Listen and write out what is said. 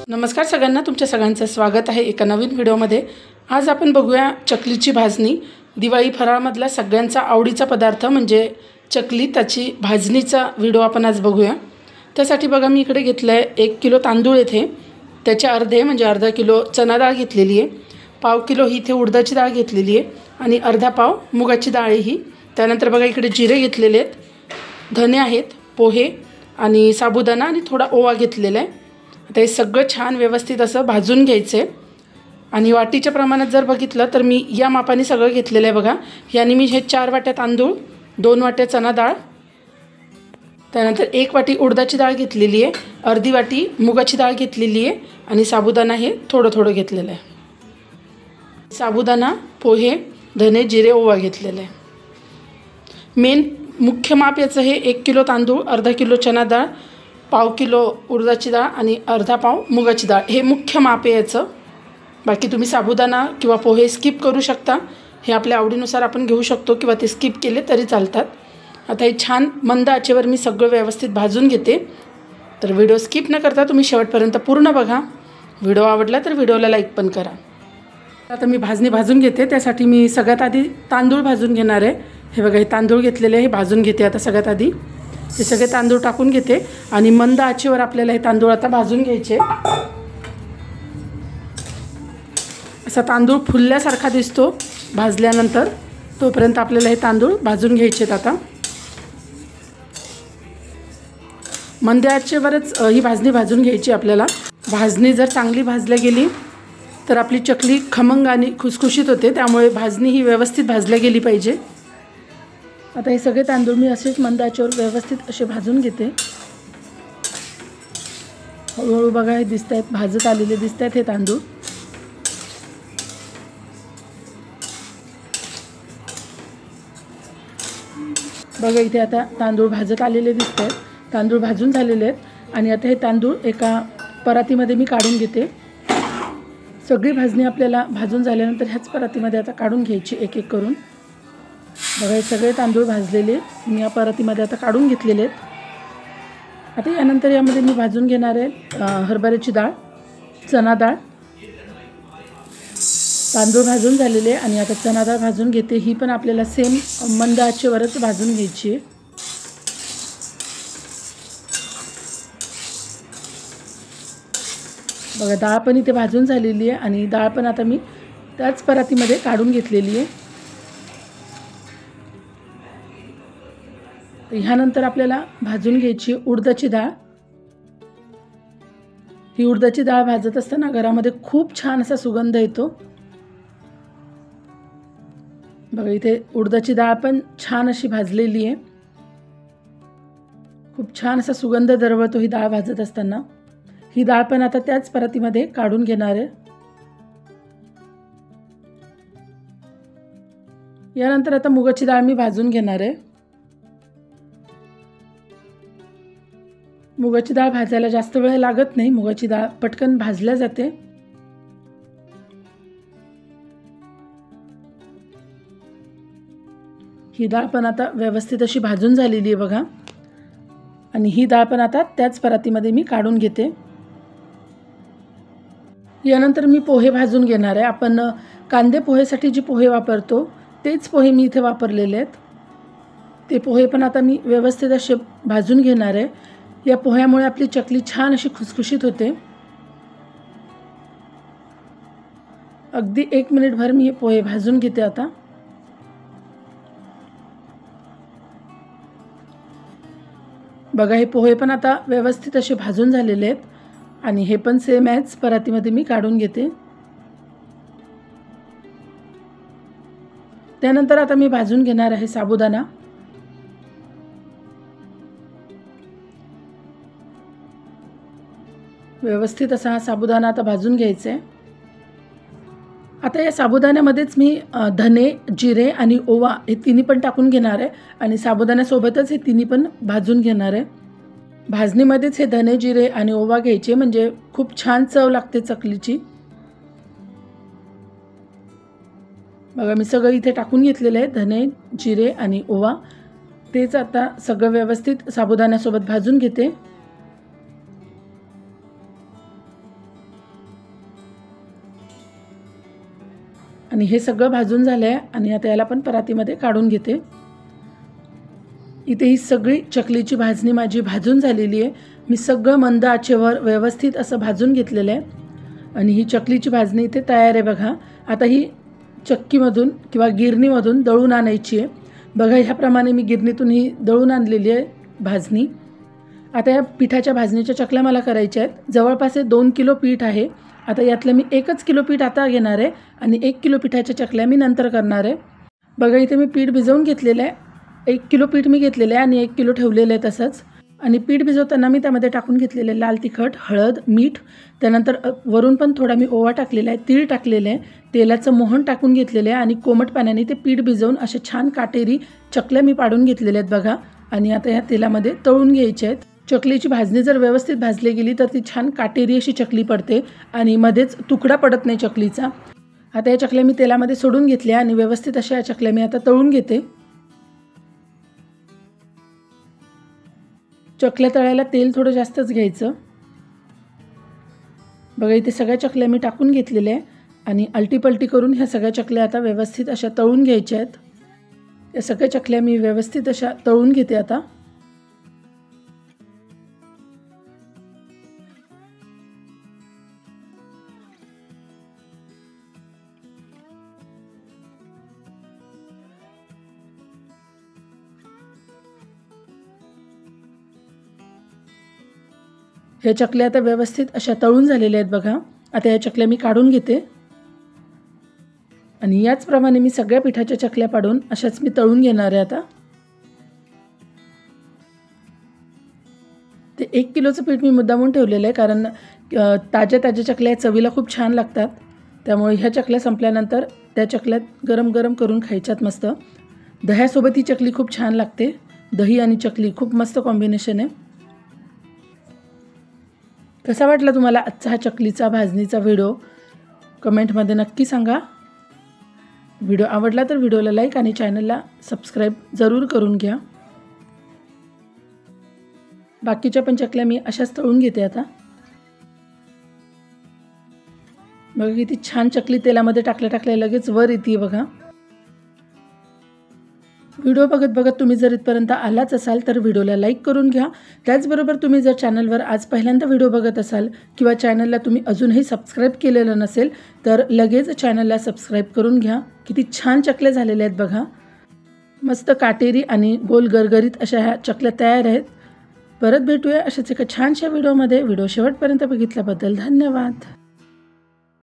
नमस्कार सगळ्यांना, तुमच्या सगळ्यांचं स्वागत आहे एका नवीन व्हिडिओमध्ये। आज आपण बघूया चकलीची भाजणी। दिवाळी फराळमधला सगळ्यांचा आवडीचा पदार्थ म्हणजे चकली, त्याची भाजणीचा व्हिडिओ आपण आज बघूया। त्यासाठी बघा मी इकडे घेतलं आहे 1 किलो तांदूळ, येथे त्याचे अर्धे म्हणजे अर्धा किलो चना डाळ घेतलेली आहे, पाव किलो ही इथे उडदाची डाळ घेतलेली आहे आणि अर्धा पाव मुगाची डाळ ही। त्यानंतर बघा इकडे जिरे घेतलेले आहेत, धने आहेत, पोहे आणि साबुदाणा आणि थोडा ओवा घेतलेला आहे। आता हे सगळं छान व्यवस्थित असं भाजून घ्यायचं आहे आणि वाटीच्या प्रमाणात जर बघितलं तर मी या मापाने सगळं घेतलेलं आहे। बघा याने मी हे 4 वाट्या तांदूळ, 2 वाट्या चना डाळ, त्यानंतर 1 वाटी उडदाची डाळ घेतलेली आहे, अर्धी वाटी मुगाची डाळ घेतलेली आहे आणि साबुदाणा हे थोडं थोडं घेतलेलं आहे। साबुदाणा, पोहे, धने, जिरे, ओवा घेतलेलं आहे। मेन मुख्य माप याचं हे 1 किलो तांदूळ, अर्धा किलो चना डाळ, पाव किलो उडदाची डाळ आणि अर्धा पाव मुगाची डाळ, हे मुख्य माप आहे याचं। बाकी तुम्ही साबुदाणा किंवा पोहे स्किप करू शकता, हे आपल्या आवडीनुसार आपण घेऊ शकतो किंवा ते स्किप केले तरी चालतात। आता हे छान मंद आचेवर मी सगळं व्यवस्थित भाजून घेते, तर व्हिडिओ स्किप न करता तुम्ही शेवटपर्यंत पूर्ण बघा। व्हिडिओ आवडला तर व्हिडिओला लाईक पण करा। आता मी भाजणी भाजून घेते, त्यासाठी मी सगळ्यात आधी तांदूळ भाजून घेणार आहे। हे बघा हे तांदूळ घेतलेले आहे, हे भाजून घेते। आता सगळ्यात आधी हे सगळे तांदूळ टाकून घेते आणि मंद आचेवर आपल्याला हे तांदूळ आता भाजून घ्यायचे। असा तांदूळ फुलल्यासारखा दिसतो भाजल्यानंतर, तोपर्यंत आपल्याला हे तांदूळ भाजून घ्यायचे। आता मंद आचेवरच ही भाजणी भाजून घ्यायची आपल्याला। भाजणी जर चांगली भाजल्या गेली तर आपली चकली खमंग आणि खुसखुशीत होते, त्यामुळे भाजणी ही व्यवस्थित भाजल्या गेली पाहिजे। आता हे सगळे तांदूळ मी असेच मंद आचेवर व्यवस्थित असे भाजून घेते। हळूहळू बघा हे दिसत आहेत, भाजत आलेले दिसत आहेत हे तांदूळ। बघा इथे आता तांदूळ भाजत आलेले दिसत आहेत, तांदूळ भाजून झालेले आहेत आणि आता हे तांदूळ एका परातीमध्ये मी काढून घेते। सगळी भाजणी आपल्याला भाजून झाल्यानंतर ह्याच परातीमध्ये आता काढून घ्यायची एक एक करून। बघा हे सगळे तांदूळ भाजलेले मी या परातीमध्ये आता काढून घेतलेले आहेत। आता यानंतर यामध्ये मी भाजून घेणार आहे हरभऱ्याची डाळ, चना डाळ। तांदूळ भाजून झालेले आणि आता चना डाळ भाजून घेते, ही पण आपल्याला सेम मंद आचेवरच भाजून घ्यायची आहे। बघा डाळ पण इथे भाजून झालेली आहे आणि डाळ पण आता मी त्याच परातीमध्ये काढून घेतलेली आहे। ह्यानंतर आपल्याला भाजून घ्यायची उडदाची डाळ। ही उडदाची डाळ भाजत असताना घरामध्ये खूप छान असा सुगंध येतो। बघा इथे उडदाची डाळ पण छान अशी भाजलेली आहे, खूप छान असा सुगंध दरवळतो ही डाळ भाजत असताना। ही डाळ पण आता त्याच परातीमध्ये काढून घेणार आहे। यानंतर आता मुगाची डाळ मी भाजून घेणार आहे। मुगाची डाळ भाजायला जास्त वेळ लागत नाही, मुगाची डाळ पटकन भाजल्या जाते। ही डाळ पण आता व्यवस्थित अशी भाजून झालेली आहे बघा, आणि ही डाळ पण आता त्याच परातीमध्ये मी काढून घेते। यानंतर मी पोहे भाजून घेणार आहे। आपण कांदे पोहेसाठी जे पोहे वापरतो तेच पोहे मी इथे वापरलेले आहेत। ते पोहे पण आता मी व्यवस्थित असे भाजून घेणार आहे। या पोह्यामुळे आपली चकली छान अशी खुसखुशीत होते। अगदी 1 मिनिटभर मी हे पोहे भाजून घेते आता। बघा हे पोहे पण आता व्यवस्थित असे भाजून झालेले आहेत आणि हे पण सेम ॲज परातीमध्ये मी काढून घेते। त्यानंतर आता मी भाजून घेणार आहे साबुदाणा। व्यवस्थित असा हा साबुदाणा आता भाजून घ्यायचा आहे। आता या साबुदाण्यामध्येच मी धने, जिरे आणि ओवा हे तिन्ही पण टाकून घेणार आहे आणि साबुदाण्यासोबतच हे तिन्ही पण भाजून घेणार आहे। भाजणीमध्येच हे धने, जिरे आणि ओवा घ्यायचे, म्हणजे खूप छान चव लागते चकलीची। बघा मी सगळं इथे टाकून घेतलेलं आहे, धने, जिरे आणि ओवा। तेच आता सगळं व्यवस्थित साबुदाण्यासोबत भाजून घेते। आणि हे सगळं भाजून झालं आहे आणि आता याला पण परातीमध्ये काढून घेते। इथे ही सगळी चकलीची भाजणी माझी भाजून झालेली आहे। मी सगळं मंद आचेवर व्यवस्थित असं भाजून घेतलेलं आहे आणि ही चकलीची भाजणी इथे तयार आहे बघा। आता ही चक्कीमधून किंवा गिरणीमधून दळून आणायची आहे। बघा ह्याप्रमाणे मी गिरणीतून ही दळून आणलेली आहे भाजणी। आता या पिठाच्या भाजणीच्या चकल्या मला करायच्या आहेत। जवळपास 2 किलो पीठ आहे। आता यातलं मी 1 किलो पीठ आता घेणार आहे आणि 1 किलो पिठाच्या चकल्या मी नंतर करणार आहे। बघा इथे मी पीठ भिजवून घेतलेलं आहे। 1 किलो पीठ मी घेतलेलं आहे आणि 1 किलो ठेवलेलं आहे तसंच। आणि पीठ भिजवताना मी त्यामध्ये टाकून घेतलेले लाल तिखट, हळद, मीठ, त्यानंतर वरून पण थोडा मी ओवा टाकलेला आहे, तीळ टाकलेले आहे, तेलाचं मोहन टाकून घेतलेलं आहे आणि कोमट पाण्याने ते पीठ भिजवून असे छान काटेरी चकल्या मी पाडून घेतलेल्या आहेत बघा। आणि आता ह्या तेलामध्ये तळून घ्यायच्या आहेत। चकलीची भाजणी जर व्यवस्थित भाजली गेली तर ती छान काटेरी अशी चकली पडते आणि मध्येच तुकडा पडत नाही चकलीचा। आता या चकल्या मी तेलामध्ये सोडून घेतल्या आणि व्यवस्थित अशा या चकल्या मी आता तळून घेते। चकल्या तळायला तेल थोडं जास्तच घ्यायचं। बघा इथे सगळ्या चकल्या मी टाकून घेतलेल्या आहे आणि अलटीपलटी करून ह्या सगळ्या चकल्या आता व्यवस्थित अशा तळून घ्यायच्या आहेत। या सगळ्या चकल्या मी व्यवस्थित अशा तळून घेते आता। ह्या चकल्या आता व्यवस्थित अशा तळून झालेल्या आहेत बघा। आता या चकल्या मी काढून घेते आणि याचप्रमाणे मी सगळ्या पिठाच्या चकल्या पाडून अशाच मी तळून घेणार आहे आता। ते 1 किलोचं पीठ मी मुद्दामून ठेवलेलं आहे कारण ताज्या चकल्या चवीला खूप छान लागतात। त्यामुळे ह्या चकल्या संपल्यानंतर त्या चकल्या गरम गरम करून खायच्यात मस्त। दह्यासोबत ही चकली खूप छान लागते। दही आणि चकली खूप मस्त कॉम्बिनेशन आहे। कसा वाटला तुम्हाला आजचा हा चकलीचा भाजणीचा व्हिडिओ कमेंटमध्ये नक्की सांगा। व्हिडिओ आवडला तर व्हिडिओला लाईक आणि चॅनलला सबस्क्राईब जरूर करून घ्या। बाकीच्या पण चकल्या मी अशाच तळून घेते आता। बघा किती छान चकली तेलामध्ये टाकल्या लगेच वर येते बघा। व्हिडिओ बघत तुम्ही जर इथपर्यंत आलाच असाल तर व्हिडिओला लाईक करून घ्या। त्याचबरोबर तुम्ही जर चॅनलवर आज पहिल्यांदा व्हिडिओ बघत असाल किंवा चॅनलला तुम्ही अजूनही सबस्क्राईब केलेलं नसेल तर लगेच चॅनलला सबस्क्राईब करून घ्या। किती छान चकल्या झालेल्या आहेत बघा। मस्त काटेरी आणि गोल गरगरीत अशा ह्या चकल्या तयार आहेत। परत भेटूया अशाच एका छानशा व्हिडिओमध्ये। व्हिडिओ शेवटपर्यंत बघितल्याबद्दल धन्यवाद।